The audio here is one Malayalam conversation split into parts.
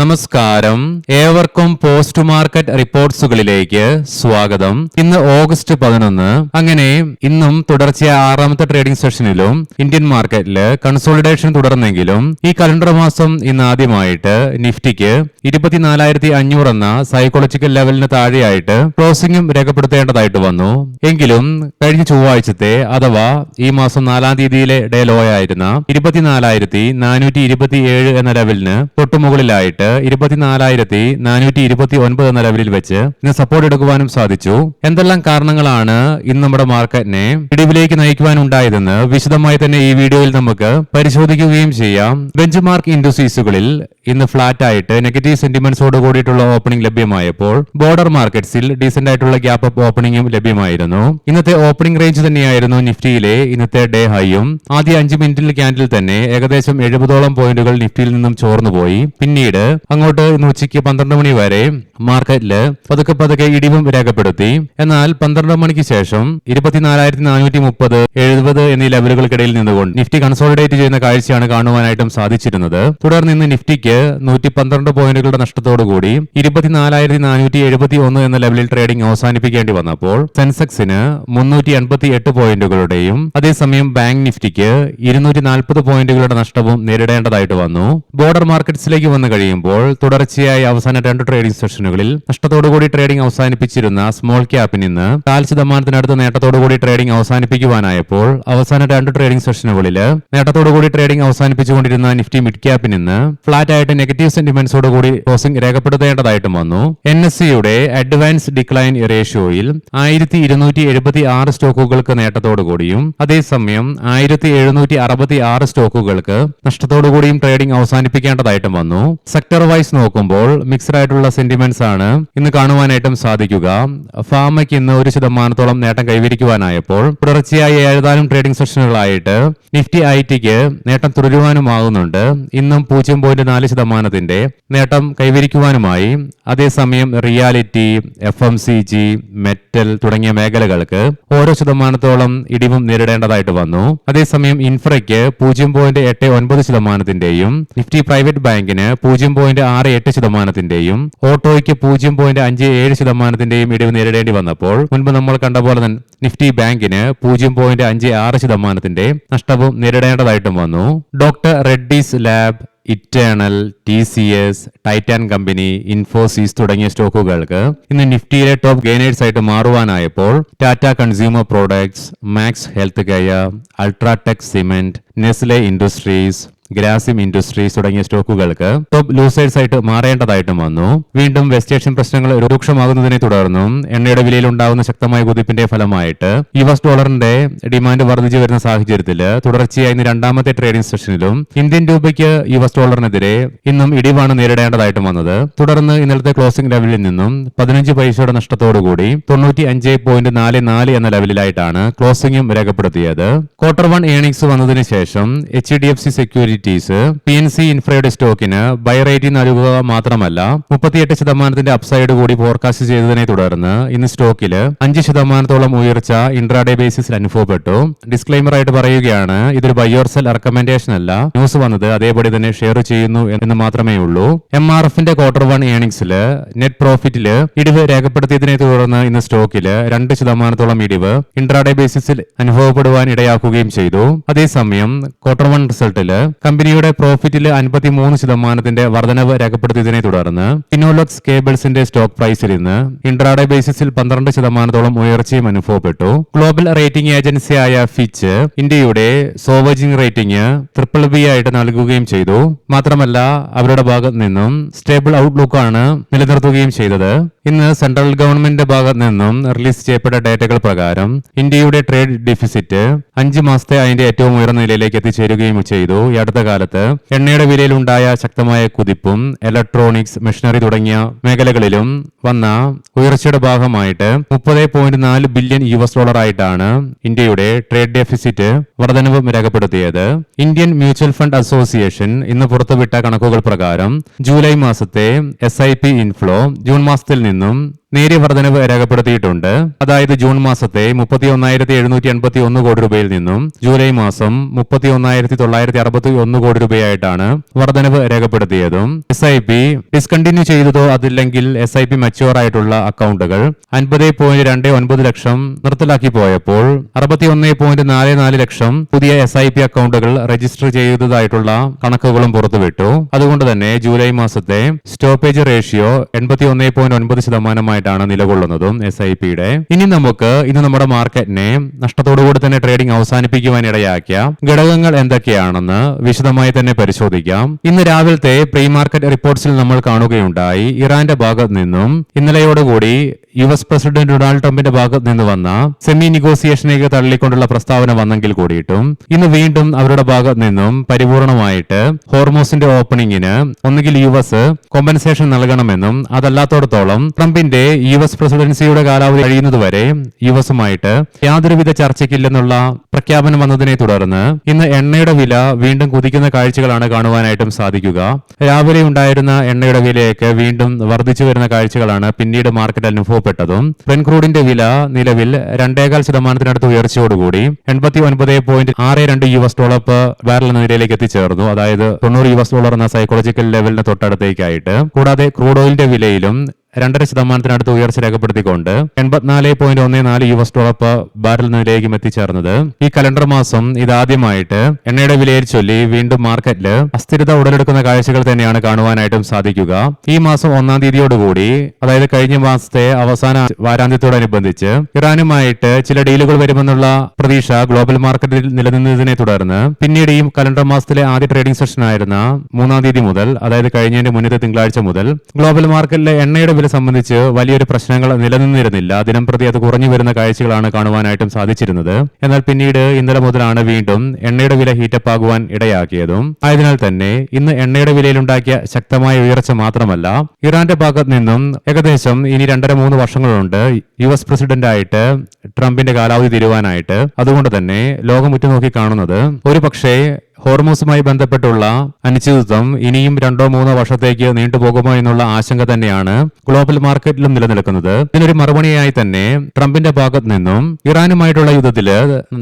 നമസ്കാരം, ഏവർക്കും പോസ്റ്റ് മാർക്കറ്റ് റിപ്പോർട്ട്സുകളിലേക്ക് സ്വാഗതം. ഇന്ന് ഓഗസ്റ്റ് 11. അങ്ങനെ ഇന്നും തുടർച്ചയായ 6ാമത്തെ ട്രേഡിംഗ് സെഷനിലും ഇന്ത്യൻ മാർക്കറ്റിൽ കൺസോളിഡേഷൻ തുടർന്നെങ്കിലും ഈ കലണ്ടർ മാസം ഇന്ന് ആദ്യമായിട്ട് നിഫ്റ്റിക്ക് 24,500 എന്ന സൈക്കോളജിക്കൽ ലെവലിന് താഴെയായിട്ട് ക്ലോസിംഗും രേഖപ്പെടുത്തേണ്ടതായിട്ട് വന്നു. എങ്കിലും കഴിഞ്ഞ ചൊവ്വാഴ്ചത്തെ അഥവാ ഈ മാസം 4-ാം തീയതിയിലെ ഡേ ലോ ആയിരുന്ന 24,427 എന്ന ലെവലിന് തൊട്ടുമുകളിലായിട്ട് 24,429 എന്ന ലെവലിൽ വെച്ച് ഇന്ന് സപ്പോർട്ട് എടുക്കുവാനും സാധിച്ചു. എന്തെല്ലാം കാരണങ്ങളാണ് ഇന്ന് നമ്മുടെ മാർക്കറ്റിനെ ഇടിവിലേക്ക് നയിക്കുവാനുണ്ടായതെന്ന് വിശദമായി തന്നെ ഈ വീഡിയോയിൽ നമുക്ക് പരിശോധിക്കുകയും ചെയ്യാം. ബെഞ്ച് മാർക്ക് ഇൻഡസ്ട്രീസുകളിൽ ഇന്ന് ഫ്ലാറ്റ് ആയിട്ട് നെഗറ്റീവ് സെന്റിമെന്റ്സോട് കൂടിയിട്ടുള്ള ഓപ്പണിംഗ് ലഭ്യമായപ്പോൾ ബോർഡർ മാർക്കറ്റ്സിൽ ഡീസന്റ് ആയിട്ടുള്ള ഗ്യാപ്പ് അപ്പ് ഓപ്പണിംഗും ലഭ്യമായിരുന്നു. ഇന്നത്തെ ഓപ്പണിംഗ് റേഞ്ച് തന്നെയായിരുന്നു നിഫ്റ്റിയിലെ ഇന്നത്തെ ഡേ ഹൈയും. ആദ്യ 5 മിനിറ്റിൽ ക്യാൻഡിൽ തന്നെ ഏകദേശം 70ഓളം പോയിന്റുകൾ നിഫ്റ്റിയിൽ നിന്നും ചോർന്നുപോയി. പിന്നീട് അങ്ങോട്ട് ഇന്ന് ഉച്ചയ്ക്ക് 12 മണി വരെ മാർക്കറ്റില് പതുക്കെ ഇടിവും രേഖപ്പെടുത്തി. എന്നാൽ 12 മണിക്ക് ശേഷം 24,430, 70 എന്നീ ലെവലുകൾക്കിടയിൽ നിന്നുകൊണ്ട് നിഫ്റ്റി കൺസോളിഡേറ്റ് ചെയ്യുന്ന കാഴ്ചയാണ് കാണുവാനായിട്ടും സാധിച്ചിരുന്നത്. തുടർന്ന് ഇന്ന് നിഫ്റ്റിക്ക് 112 പോയിന്റുകളുടെ നഷ്ടത്തോടുകൂടി 24,471 എന്ന ലെവലിൽ ട്രേഡിംഗ് അവസാനിപ്പിക്കേണ്ടി വന്നപ്പോൾ സെൻസെക്സിന് 388 പോയിന്റുകളുടെയും അതേസമയം ബാങ്ക് നിഫ്റ്റിക്ക് 240 പോയിന്റുകളുടെ നഷ്ടവും നേരിടേണ്ടതായിട്ട് വന്നു. ബോർഡർ മാർക്കറ്റ്സിലേക്ക് വന്നു കഴിയുമ്പോൾ തുടർച്ചയായി അവസാന 2 ട്രേഡിംഗ് സെഷനുകളിൽ നഷ്ടത്തോടുകൂടി ട്രേഡിംഗ് അവസാനിപ്പിച്ചിരുന്ന സ്മോൾ ക്യാപ്പിൽ നിന്ന് 4% നേട്ടത്തോടുകൂടി ട്രേഡിംഗ് അവസാനിപ്പിക്കുവാനായപ്പോൾ അവസാന 2 ട്രേഡിംഗ് സെഷനുകളിൽ നേട്ടത്തോടുകൂടി ട്രേഡിംഗ് അവസാനിപ്പിച്ചുകൊണ്ടിരുന്ന നിഫ്റ്റി മിഡ് ക്യാപ്പിൽ നിന്ന് ഫ്ലാറ്റ് ആയിട്ട് നെഗറ്റീവ് സെന്റിമെന്റ്സോടുകൂടി ക്ലോസിംഗ് രേഖപ്പെടുത്തേണ്ടതായിട്ടും വന്നു. NSEയുടെ അഡ്വാൻസ് ഡിക്ലൈൻ റേഷ്യോയിൽ 1,276 സ്റ്റോക്കുകൾക്ക് നേട്ടത്തോടുകൂടിയും അതേസമയം 1,766 സ്റ്റോക്കുകൾക്ക് നഷ്ടത്തോടുകൂടിയും ട്രേഡിംഗ് അവസാനിപ്പിക്കേണ്ടതായിട്ടും വന്നു. സെക്ടർ വൈസ് നോക്കുമ്പോൾ മിക്സ്ഡ് ആയിട്ടുള്ള സെന്റിമെന്റ്സ് ആണ് ഇന്ന് കാണുവാനായിട്ടും സാധിക്കുക. ഫാമയ്ക്ക് ഇന്ന് 1% നേട്ടം കൈവരിക്കുവാനായപ്പോൾ തുടർച്ചയായി 7 ട്രേഡിംഗ് സെഷനുകളായിട്ട് നിഫ്റ്റി ഐടിക്ക് നേട്ടം തുടരുവാനുമാകുന്നുണ്ട്. ഇന്നും 0.4% നേട്ടം കൈവരിക്കുവാനുമായി. അതേസമയം റിയാലിറ്റി, FMCG, മെറ്റൽ തുടങ്ങിയ മേഖലകൾക്ക് ഓരോ ശതമാനത്തോളം ഇടിവും നേരിടേണ്ടതായിട്ട് വന്നു. അതേസമയം ഇൻഫ്രയ്ക്ക് 0.89%, നിഫ്റ്റി പ്രൈവറ്റ് ബാങ്കിന് 0.68%, ഓട്ടോയ്ക്ക് 0.57% ഇടിവ് നേരിടേണ്ടി വന്നപ്പോൾ മുൻപ് നമ്മൾ കണ്ട പോലെ തന്നെ നിഫ്റ്റി ബാങ്കിന് 0.56% നഷ്ടവും നേരിടേണ്ടതായിട്ടും വന്നു. Doctor Reddy's lab, Eternal, TCS, Titan company, Infosys തുടങ്ങിയ സ്റ്റോക്കുകൾക്ക് ഇന്ന് നിഫ്റ്റിയിലെ ടോപ്പ് ഗെയിനേഴ്സ് ആയിട്ട് മാറുവാനായപ്പോൾ Tata Consumer Products, Max healthcare, UltraTech Cement, Nestle Industries, Grasim Industries തുടങ്ങിയ സ്റ്റോക്കുകൾക്ക് ടോപ്പ് ലൂസേഴ്സ് ആയിട്ട് മാറേണ്ടതായിട്ടും വന്നു. വീണ്ടും വെസ്റ്റ് ഏഷ്യൻ പ്രശ്നങ്ങൾ രൂക്ഷമാകുന്നതിനെ തുടർന്നും എണ്ണയുടെ വിലയിൽ ഉണ്ടാകുന്ന ശക്തമായ കുതിപ്പിന്റെ ഫലമായിട്ട് US ഡോളറിന്റെ ഡിമാൻഡ് വർദ്ധിച്ചു വരുന്ന സാഹചര്യത്തിൽ തുടർച്ചയായി ഇന്ന് 2ാമത്തെ ട്രേഡിംഗ് സെഷനിലും ഇന്ത്യൻ രൂപയ്ക്ക് US ഡോളറിനെതിരെ ഇന്നും ഇടിവാണ് നേരിടേണ്ടതായിട്ടും വന്നത്. തുടർന്ന് ഇന്നലത്തെ ക്ലോസിംഗ് ലെവലിൽ നിന്നും 15 പൈസയുടെ നഷ്ടത്തോടുകൂടി 95.44 എന്ന ലെവലിലായിട്ടാണ് ക്ലോസിംഗും രേഖപ്പെടുത്തിയത്. ക്വാർട്ടർ 1 ഏർണിംഗ്സ് വന്നതിന് ശേഷം HDFC സെക്യൂരിറ്റീസ് PNC ഇൻഫ്രയുടെ സ്റ്റോക്കിന് ബൈ റേറ്റിംഗ് നൽകുക മാത്രമല്ല 38% അപ്സൈഡ് കൂടി ഫോർകാസ്റ്റ് ചെയ്തതിനെ തുടർന്ന് ഇന്ന് സ്റ്റോക്കില് 5% ഉയർച്ച ഇൻട്രാഡേ ബേസിസിൽ അനുഭവപ്പെട്ടു. ഡിസ്ക്ലൈമർ ആയിട്ട് പറയുകയാണ്, ഇതൊരു ബൈ ഓർ സെൽ റെക്കമെൻഡേഷൻ അല്ല. ന്യൂസ് വന്നത് അതേപടി തന്നെ ഷെയർ ചെയ്യുന്നു എന്ന് മാത്രമേ ഉള്ളൂ. MRFന്റെ ക്വാർട്ടർ 1 ഏർണിംഗ്സില് നെറ്റ് പ്രോഫിറ്റില് ഇടിവ് രേഖപ്പെടുത്തിയതിനെ തുടർന്ന് ഇന്ന് സ്റ്റോക്കില് 2% ഇടിവ് ഇൻട്രാഡേ ബേസിസിൽ അനുഭവപ്പെടുവാൻ ഇടയാക്കുകയും ചെയ്തു. അതേസമയം ക്വാർട്ടർ 1 റിസൾട്ടില് കമ്പനിയുടെ പ്രോഫിറ്റിൽ 53% വർധനവ് രേഖപ്പെടുത്തിയതിനെ തുടർന്ന് ഫിനോലെക്സ് കേബിൾസിന്റെ സ്റ്റോക്ക് പ്രൈസിൽ ഇന്ന് ഇൻട്രാഡേ ബേസിസിൽ 12% ഉയർച്ചയും അനുഭവപ്പെട്ടു. ഗ്ലോബൽ റേറ്റിംഗ് ഏജൻസിയായ ഫിച്ച് ഇന്ത്യയുടെ സോവജിംഗ് റേറ്റിംഗ് BBB ആയിട്ട് നൽകുകയും ചെയ്തു. മാത്രമല്ല അവരുടെ ഭാഗത്ത് നിന്നും സ്റ്റേബിൾ ഔട്ട്ലുക്ക് ആണ് നിലനിർത്തുകയും ചെയ്തത്. ഇന്ന് സെൻട്രൽ ഗവൺമെന്റിന്റെ ഭാഗത്ത് നിന്നും റിലീസ് ചെയ്യപ്പെട്ട ഡേറ്റകൾ പ്രകാരം ഇന്ത്യയുടെ ട്രേഡ് ഡെഫിസിറ്റ് 5 മാസത്തെ അതിന്റെ ഏറ്റവും ഉയർന്ന നിലയിലേക്ക് എത്തിച്ചേരുകയും ചെയ്തു. ഈ അടുത്ത കാലത്ത് എണ്ണയുടെ വിലയിലുണ്ടായ ശക്തമായ കുതിപ്പും ഇലക്ട്രോണിക്സ്, മെഷീനറി തുടങ്ങിയ മേഖലകളിലും വന്ന ഉയർച്ചയുടെ ഭാഗമായിട്ട് 30.4 ബില്യൺ US ആയിട്ടാണ് ഇന്ത്യയുടെ ട്രേഡ് ഡെഫിസിറ്റ് വർധനവും രേഖപ്പെടുത്തിയത്. ഇന്ത്യൻ മ്യൂച്വൽ ഫണ്ട് അസോസിയേഷൻ ഇന്ന് പുറത്തുവിട്ട കണക്കുകൾ പ്രകാരം ജൂലൈ മാസത്തെ SIP ഇൻഫ്ലോ ജൂൺ മാസത്തിൽ നിന്നും നേരിയ വർധനവ് രേഖപ്പെടുത്തിയിട്ടുണ്ട്. അതായത് ജൂൺ മാസത്തെ 31,781 കോടി രൂപയിൽ നിന്നും ജൂലൈ മാസം 31,961 കോടി രൂപയായിട്ടാണ് വർധനവ് രേഖപ്പെടുത്തിയതും. SIP ഡിസ്കണ്ടിന്യൂ ചെയ്തതോ അതില്ലെങ്കിൽ SIP മച്യൂർ ആയിട്ടുള്ള അക്കൗണ്ടുകൾ 50.29 ലക്ഷം നിർത്തലാക്കി പോയപ്പോൾ 61.44 ലക്ഷം പുതിയ SIP അക്കൗണ്ടുകൾ രജിസ്റ്റർ ചെയ്തതായിട്ടുള്ള കണക്കുകളും പുറത്തുവിട്ടു. അതുകൊണ്ട് തന്നെ ജൂലൈ മാസത്തെ സ്റ്റോപ്പേജ് റേഷ്യോ 81.9% നിലകൊള്ളുന്നതും SIPയുടെ. ഇനി നമുക്ക് ഇന്ന് നമ്മുടെ മാർക്കറ്റിനെ നഷ്ടത്തോടുകൂടി തന്നെ ട്രേഡിംഗ് അവസാനിപ്പിക്കുവാൻ ഇടയാക്കിയ ഘടകങ്ങൾ എന്തൊക്കെയാണെന്ന് വിശദമായി തന്നെ പരിശോധിക്കാം. ഇന്ന് രാവിലത്തെ പ്രീ മാർക്കറ്റ് റിപ്പോർട്ട്സിൽ നമ്മൾ കാണുകയുണ്ടായി, ഇറാന്റെ ഭാഗത്ത് നിന്നും ഇന്നലെയോടുകൂടി US പ്രസിഡന്റ് ഡൊണാൾഡ് ട്രംപിന്റെ ഭാഗത്ത് നിന്ന് വന്ന സെമി നെഗോസിയേഷനിലേക്ക് തള്ളിക്കൊണ്ടുള്ള പ്രസ്താവന വന്നെങ്കിൽ കൂടിയിട്ടും ഇന്ന് വീണ്ടും അവരുടെ ഭാഗത്ത് നിന്നും പരിപൂർണമായിട്ട് ഹോർമോസിന്റെ ഓപ്പണിംഗിന് ഒന്നുകിൽ US കോമ്പൻസേഷൻ നൽകണമെന്നും അതല്ലാത്തോടത്തോളം ട്രംപിന്റെ US പ്രസിഡൻസിയുടെ കാലാവധി കഴിയുന്നതുവരെ USുമായിട്ട് യാതൊരുവിധ ചർച്ചയ്ക്കില്ലെന്നുള്ള പ്രഖ്യാപനം വന്നതിനെ തുടർന്ന് ഇന്ന് എണ്ണയുടെ വില വീണ്ടും കുതിക്കുന്ന കാഴ്ചകളാണ് കാണുവാനായിട്ടും സാധിക്കുക. രാവിലെ ഉണ്ടായിരുന്ന എണ്ണയുടെ വിലയൊക്കെ വീണ്ടും വർദ്ധിച്ചു വരുന്ന കാഴ്ചകളാണ് പിന്നീട് മാർക്കറ്റ് അനുഭവപ്പെട്ടതും. ബ്രെന്റ് ക്രൂഡിന്റെ വില നിലവിൽ 2.25% ഉയർച്ചയോടുകൂടി $89.62 പെർ ബാരൽ എന്ന നിലയിലേക്ക് എത്തിച്ചേർന്നു. അതായത് $90 എന്ന സൈക്കോളജിക്കൽ ലെവലിന് തൊട്ടടുത്തേക്കായിട്ട്. കൂടാതെ ക്രൂഡ് ഓയിലിന്റെ വിലയിലും 2.5% ഉയർച്ച രേഖപ്പെടുത്തിക്കൊണ്ട് $84.14 പെർ ബാരൽ നിലയിലേക്കും എത്തിച്ചേർന്നത്. ഈ കലണ്ടർ മാസം ഇതാദ്യമായിട്ട് എണ്ണയുടെ വിലയിൽ ചൊല്ലി വീണ്ടും മാർക്കറ്റിൽ അസ്ഥിരത ഉടലെടുക്കുന്ന കാഴ്ചകൾ തന്നെയാണ് കാണുവാനായിട്ടും സാധിക്കുക. ഈ മാസം 1-ാം തീയതിയോടുകൂടി, അതായത് കഴിഞ്ഞ മാസത്തെ അവസാന വാരാന്ത്യത്തോടനുബന്ധിച്ച് ഇറാനുമായിട്ട് ചില ഡീലുകൾ വരുമെന്നുള്ള പ്രതീക്ഷ ഗ്ലോബൽ മാർക്കറ്റിൽ നിലനിന്നതിനെ തുടർന്ന് പിന്നീട് ഈ കലണ്ടർ മാസത്തിലെ ആദ്യ ട്രേഡിംഗ് സെഷനായിരുന്ന 3-ാം തീയതി മുതൽ, അതായത് കഴിഞ്ഞതിന്റെ മുന്നത്തെ തിങ്കളാഴ്ച മുതൽ ഗ്ലോബൽ മാർക്കറ്റിലെ എണ്ണയുടെ വില സംബന്ധിച്ച് വലിയൊരു പ്രശ്നങ്ങൾ നിലനിന്നിരുന്നില്ല. ദിനം പ്രതി അത് കുറഞ്ഞു വരുന്ന കാഴ്ചകളാണ് കാണുവാനായിട്ടും സാധിച്ചിരുന്നത്. എന്നാൽ പിന്നീട് ഇന്നലെ മുതലാണ് വീണ്ടും എണ്ണയുടെ വില ഹീറ്റപ്പ് ആകുവാൻ ഇടയാക്കിയതും. ആയതിനാൽ തന്നെ ഇന്ന് എണ്ണയുടെ വിലയിലുണ്ടാക്കിയ ശക്തമായ ഉയർച്ച മാത്രമല്ല, ഇറാന്റെ ഭാഗത്ത് നിന്നും ഏകദേശം ഇനി 2.5-3 വർഷങ്ങളുണ്ട് US പ്രസിഡന്റായിട്ട് ട്രംപിന്റെ കാലാവധി തീരുവാനായിട്ട്. അതുകൊണ്ട് തന്നെ ലോകം ഉറ്റുനോക്കി കാണുന്നത് ഒരു പക്ഷേ ഹോർമോസുമായി ബന്ധപ്പെട്ടുള്ള അനിശ്ചിതത്വം ഇനിയും 2-3 വർഷത്തേക്ക് നീണ്ടുപോകുമോ എന്നുള്ള ആശങ്ക തന്നെയാണ് ഗ്ലോബൽ മാർക്കറ്റിലും നിലനിൽക്കുന്നത്. ഇതിനൊരു മറുപടിയായി തന്നെ ട്രംപിന്റെ ഭാഗത്ത് നിന്നും ഇറാനുമായിട്ടുള്ള യുദ്ധത്തിൽ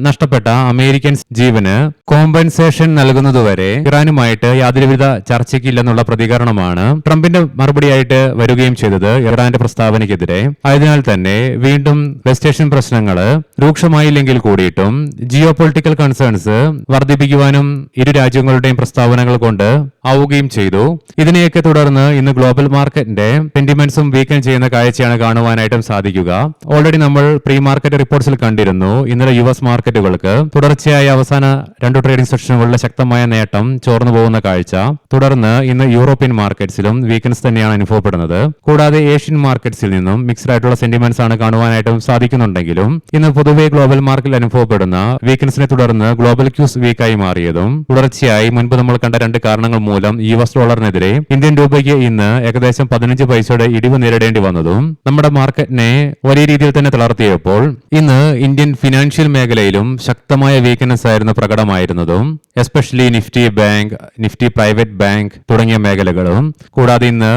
നഷ്ടപ്പെട്ട അമേരിക്കൻ ജീവന് കോമ്പൻസേഷൻ നൽകുന്നതുവരെ ഇറാനുമായിട്ട് യാതൊരുവിധ ചർച്ചയ്ക്കില്ലെന്നുള്ള പ്രതികരണമാണ് ട്രംപിന്റെ മറുപടിയായിട്ട് വരികയും ചെയ്തത് ഇറാന്റെ പ്രസ്താവനയ്ക്കെതിരെ. ആയതിനാൽ തന്നെ വീണ്ടും വെസ്റ്റ് ഏഷ്യൻ പ്രശ്നങ്ങൾ രൂക്ഷമായില്ലെങ്കിൽ കൂടിയിട്ടും ജിയോ പൊളിറ്റിക്കൽ കൺസേൺസ് വർദ്ധിപ്പിക്കുവാനും ഇരു രാജ്യങ്ങളുടെയും പ്രസ്താവനകൾ കൊണ്ട് ആവുകയും ചെയ്തു. ഇതിനെയൊക്കെ തുടർന്ന് ഇന്ന് ഗ്ലോബൽ മാർക്കറ്റിന്റെ സെന്റിമെന്റ്സും വീക്കൻ ചെയ്യുന്ന കാഴ്ചയാണ് കാണുവാനായിട്ടും സാധിക്കുക. ഓൾറെഡി നമ്മൾ പ്രീ മാർക്കറ്റ് റിപ്പോർട്ട്സിൽ കണ്ടിരുന്നു, ഇന്നലെ US മാർക്കറ്റുകൾക്ക് തുടർച്ചയായ അവസാന 2 ട്രേഡിംഗ് സെഷനുകളിലെ ശക്തമായ നേട്ടം ചോർന്നു പോകുന്ന കാഴ്ച. തുടർന്ന് ഇന്ന് യൂറോപ്യൻ മാർക്കറ്റ്സിലും വീക്കൻസ് തന്നെയാണ് അനുഭവപ്പെടുന്നത്. കൂടാതെ ഏഷ്യൻ മാർക്കറ്റ്സിൽ നിന്നും മിക്സ്ഡ് ആയിട്ടുള്ള സെന്റിമെന്റ്സ് ആണ് കാണുവാനായിട്ടും സാധിക്കുന്നുണ്ടെങ്കിലും ഇന്ന് പൊതുവെ ഗ്ലോബൽ മാർക്കറ്റിൽ അനുഭവപ്പെടുന്ന വീക്കൻസിനെ തുടർന്ന് ഗ്ലോബൽ ക്യൂസ് വീക്കായി മാറിയതും തുടർച്ചയായി മുൻപ് നമ്മൾ കണ്ട 2 കാരണങ്ങൾ മൂലം US ഡോളറിനെതിരെ ഇന്ത്യൻ രൂപയ്ക്ക് ഇന്ന് ഏകദേശം 15 പൈസയുടെ ഇടിവ് നേരിടേണ്ടി വന്നതും നമ്മുടെ മാർക്കറ്റിനെ വലിയ രീതിയിൽ തന്നെ തളർത്തിയപ്പോൾ ഇന്ന് ഇന്ത്യൻ ഫിനാൻഷ്യൽ മേഖലയിലും ശക്തമായ വീക്ക്നെസ് ആയിരുന്നു പ്രകടമായിരുന്നതും. Especially Nifty bank, Nifty private bank തുടങ്ങിയ മേഖലകളും. കൂടാതെ ഇന്ന്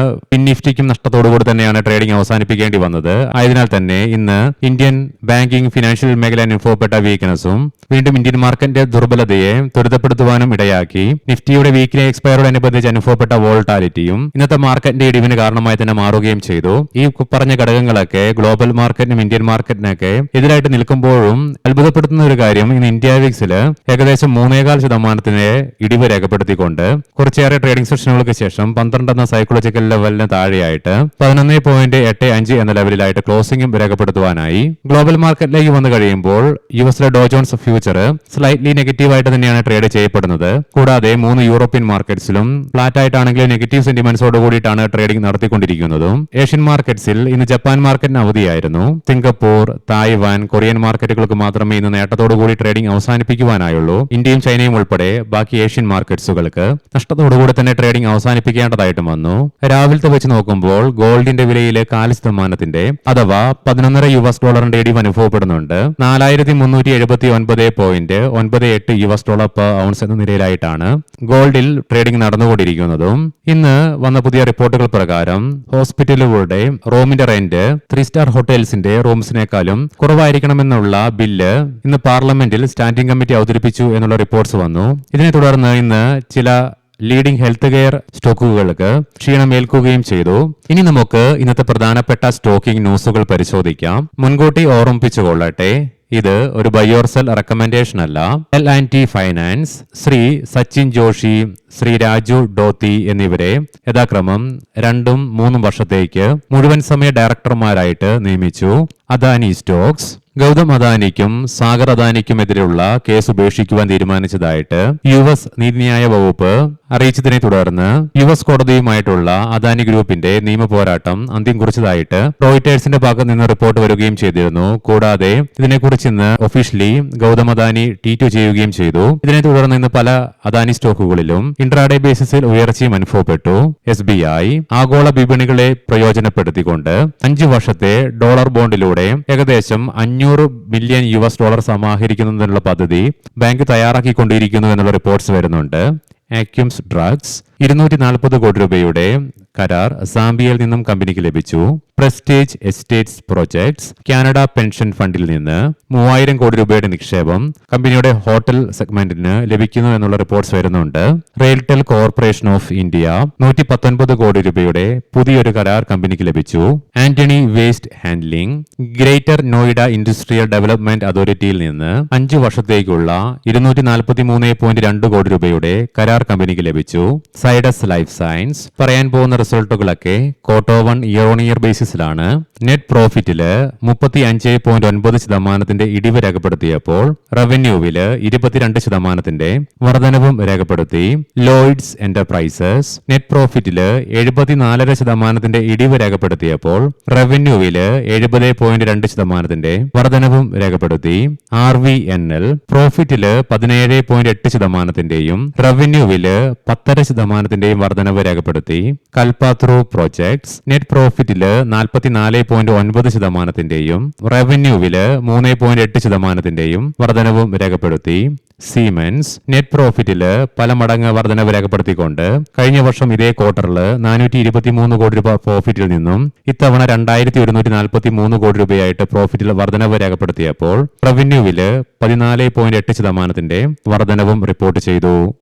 നിഫ്റ്റിക്കും നഷ്ടത്തോടുകൂടി തന്നെയാണ് ട്രേഡിംഗ് അവസാനിപ്പിക്കേണ്ടി വന്നത്. ആയതിനാൽ തന്നെ ഇന്ന് ഇന്ത്യൻ ബാങ്കിംഗ് ഫിനാൻഷ്യൽ മേഖല അനുഭവപ്പെട്ട വീക്ക്നെസ്സും വീണ്ടും ഇന്ത്യൻ മാർക്കറ്റിന്റെ ദുർബലതയെ ത്വരിതപ്പെടുത്തുവാനും ഇടയാക്കി. നിഫ്റ്റിയുടെ വീക്കിലി എക്സ്പയറോടനുബന്ധിച്ച് അനുഭവപ്പെട്ട വോൾട്ടാലിറ്റിയും ഇന്നത്തെ മാർക്കറ്റിന്റെ ഇടിവിന് കാരണമായി തന്നെ മാറുകയും ചെയ്തു. ഈ പറഞ്ഞ ഘടകങ്ങളൊക്കെ ഗ്ലോബൽ മാർക്കറ്റിനും ഇന്ത്യൻ മാർക്കറ്റിനൊക്കെ എതിരായിട്ട് നിൽക്കുമ്പോഴും അത്ഭുതപ്പെടുത്തുന്ന ഒരു കാര്യം, ഇന്ന് ഇന്ത്യ വിക്സിൽ ഏകദേശം 3.25% ഇടിവ് രേഖപ്പെടുത്തിക്കൊണ്ട് കുറച്ചേറെ ട്രേഡിംഗ് സെഷനുകൾക്ക് ശേഷം 12 എന്ന സൈക്കോളജിക്കൽ ലെവലിന് താഴെയായിട്ട് 11.85 എന്ന ലെവലിലായിട്ട് ക്ലോസിംഗും രേഖപ്പെടുത്തുവാനായി. ഗ്ലോബൽ മാർക്കറ്റിലേക്ക് വന്നു കഴിയുമ്പോൾ യുഎസിലെ ഡോ ജോൺസ് ഫ്യൂച്ചർ സ്ലൈറ്റ്ലി നെഗറ്റീവായിട്ട് തന്നെയാണ് ട്രേഡ് ചെയ്യപ്പെടുന്നത്. കൂടാതെ 3 യൂറോപ്യൻ മാർക്കറ്റ്സിലും ഫ്ലാറ്റ് ആയിട്ടാണെങ്കിലും നെഗറ്റീവ് സെന്റിമെന്റ്സോട് കൂടിയിട്ടാണ് ട്രേഡിംഗ് നടത്തിക്കൊണ്ടിരിക്കുന്നതും. ഏഷ്യൻ മാർക്കറ്റ്സിൽ ഇന്ന് ജപ്പാൻ മാർക്കറ്റിന് അവധിയായിരുന്നു. സിംഗപ്പൂർ, തായ്വാൻ, കൊറിയൻ മാർക്കറ്റുകൾക്ക് മാത്രമേ ഇന്ന് നേട്ടത്തോടുകൂടി ട്രേഡിംഗ് അവസാനിപ്പിക്കുവാനായുള്ളൂ. ഇന്ത്യയും ചൈനയും ഉൾപ്പെടെ ബാക്കി ഏഷ്യൻ മാർക്കറ്റ്സുകൾക്ക് നഷ്ടത്തോടുകൂടി തന്നെ ട്രേഡിംഗ് അവസാനിപ്പിക്കേണ്ടതായിട്ടും വന്നു. രാവിലത്തെ വെച്ച് നോക്കുമ്പോൾ ഗോൾഡിന്റെ വിലയിലെ 0.4% അഥവാ $11 ഇടിവ് അനുഭവപ്പെടുന്നുണ്ട്. $4,379.98 പെർ ഔൺസ് എന്ന നിലയിലായിട്ടാണ് ഗോൾഡിൽ ട്രേഡിംഗ് നടന്നുകൊണ്ടിരിക്കുന്നതും. ഇന്ന് വന്ന പുതിയ റിപ്പോർട്ടുകൾ പ്രകാരം ഹോസ്പിറ്റലുകളുടെ റൂമിന്റെ റെന്റ് 3-സ്റ്റാർ ഹോട്ടൽസിന്റെ റൂംസിനേക്കാളും കുറവായിരിക്കണമെന്നുള്ള ബില്ല് ഇന്ന് പാർലമെന്റിൽ സ്റ്റാൻഡിംഗ് കമ്മിറ്റി അവതരിപ്പിച്ചു എന്നുള്ള റിപ്പോർട്ട്സ് വന്നു. ഇതിനെ തുടർന്ന് ഇന്ന് ചില ലീഡിംഗ് ഹെൽത്ത് കെയർ സ്റ്റോക്കുകൾക്ക് ക്ഷീണമേൽക്കുകയും ചെയ്തു. ഇനി നമുക്ക് ഇന്നത്തെ പ്രധാനപ്പെട്ട സ്റ്റോക്കിംഗ് ന്യൂസുകൾ പരിശോധിക്കാം. മുൻകൂട്ടി ഓർമ്മിപ്പിച്ചുകൊള്ളട്ടെ, ഇത് ഒരു ബൈ ഓർ സെൽ റെക്കമെൻഡേഷൻ അല്ല. L&T ഫൈനാൻസ് ശ്രീ സച്ചിൻ ജോഷി, ശ്രീ രാജു ഡോത്തി എന്നിവരെ യഥാക്രമം 2-3 വർഷത്തേക്ക് മുഴുവൻ സമയ ഡയറക്ടർമാരായിട്ട് നിയമിച്ചു. അദാനി സ്റ്റോക്സ് ഗൗതം അദാനിക്കും സാഗർ അദാനിക്കുമെതിരെയുള്ള കേസ് ഉപേക്ഷിക്കുവാൻ തീരുമാനിച്ചതായിട്ട് US നീതിന്യായ വകുപ്പ് അറിയിച്ചതിനെ തുടർന്ന് US കോടതിയുമായിട്ടുള്ള അദാനി ഗ്രൂപ്പിന്റെ നിയമ പോരാട്ടം അന്ത്യം കുറിച്ചതായിട്ട് റോയിറ്റേഴ്സിന്റെ ഭാഗത്ത് നിന്ന് റിപ്പോർട്ട് വരികയും ചെയ്തിരുന്നു. കൂടാതെ ഇതിനെക്കുറിച്ച് ഇന്ന് ഒഫീഷ്യലി ഗൗതം അദാനി ട്വീറ്റ് ചെയ്യുകയും ചെയ്തു. ഇതിനെ തുടർന്ന് ഇന്ന് പല അദാനി സ്റ്റോക്കുകളിലും ഇൻട്രാഡേ ബേസിസിൽ ഉയർച്ചയും അനുഭവപ്പെട്ടു. SBI ആഗോള വിപണികളെ പ്രയോജനപ്പെടുത്തിക്കൊണ്ട് 5 വർഷത്തെ ഡോളർ ബോണ്ടിലൂടെ ഏകദേശം $500 ബില്യൺ സമാഹരിക്കുന്നതിനുള്ള പദ്ധതി ബാങ്ക് തയ്യാറാക്കിക്കൊണ്ടിരിക്കുന്നു എന്നുള്ള റിപ്പോർട്ട്സ് വരുന്നുണ്ട്. ആക്യുംസ് ഡ്രഗ്സ് 240 കോടി രൂപയുടെ കരാർ സാംബിയയിൽ നിന്നും കമ്പനിക്ക് ലഭിച്ചു. Prestige estates projects Canada pension ഫണ്ടിൽ നിന്ന് 3000 കോടി രൂപയുടെ നിക്ഷേപം കമ്പനിയുടെ ഹോട്ടൽ സെഗ്മെന്റിന് ലഭിക്കുന്നു എന്നുള്ള റിപ്പോർട്ട്സ് വരുന്നുണ്ട്. റെയിൽടെൽ കോർപ്പറേഷൻ ഓഫ് ഇന്ത്യ 119 കോടി രൂപയുടെ പുതിയൊരു കരാർ കമ്പനിക്ക് ലഭിച്ചു. Antony Waste Handling Greater Noida Industrial Development അതോറിറ്റിയിൽ നിന്ന് 5 വർഷത്തേക്കുള്ള 243.2 കോടി രൂപയുടെ കരാർ കമ്പനിക്ക് ലഭിച്ചു. സൈഡസ് ലൈഫ് സയൻസ് പറയാൻ പോകുന്ന റിസൾട്ടുകളൊക്കെ Q1 ഇയർ ബേസിസിലാണ്. നെറ്റ് പ്രോഫിറ്റില് 35.9% ഇടിവ് രേഖപ്പെടുത്തിയപ്പോൾ റവന്യൂവില് 22% വർധനവും രേഖപ്പെടുത്തി. ലോയിഡ്സ് എന്റർപ്രൈസസ് നെറ്റ് പ്രോഫിറ്റില് 74% ഇടിവ് രേഖപ്പെടുത്തിയപ്പോൾ റവന്യൂവില് 70.2% വർധനവും രേഖപ്പെടുത്തി. RVNL പ്രോഫിറ്റില് 17.8%ന്റെയും റവന്യൂവില് 10% വർധനവ് രേഖപ്പെടുത്തി. കൽപാത്രോ പ്രോജക്ട്സ് നെറ്റ് പ്രോഫിറ്റില് 44.9%ന്റെയും റവന്യൂവില് 3.8%ന്റെയും വർധനവും രേഖപ്പെടുത്തി. സീമെൻസ് നെറ്റ് പ്രോഫിറ്റില് പല മടങ്ങ് വർധനവ് രേഖപ്പെടുത്തിക്കൊണ്ട് കഴിഞ്ഞ വർഷം ഇതേ ക്വാർട്ടറിൽ 423 കോടി രൂപ പ്രോഫിറ്റിൽ നിന്നും ഇത്തവണ 2143 കോടി രൂപയായിട്ട് പ്രോഫിറ്റിൽ വർധനവ് രേഖപ്പെടുത്തിയപ്പോൾ റവന്യൂവില് 14.8%ന്റെ വർധനവും റിപ്പോർട്ട് ചെയ്തു.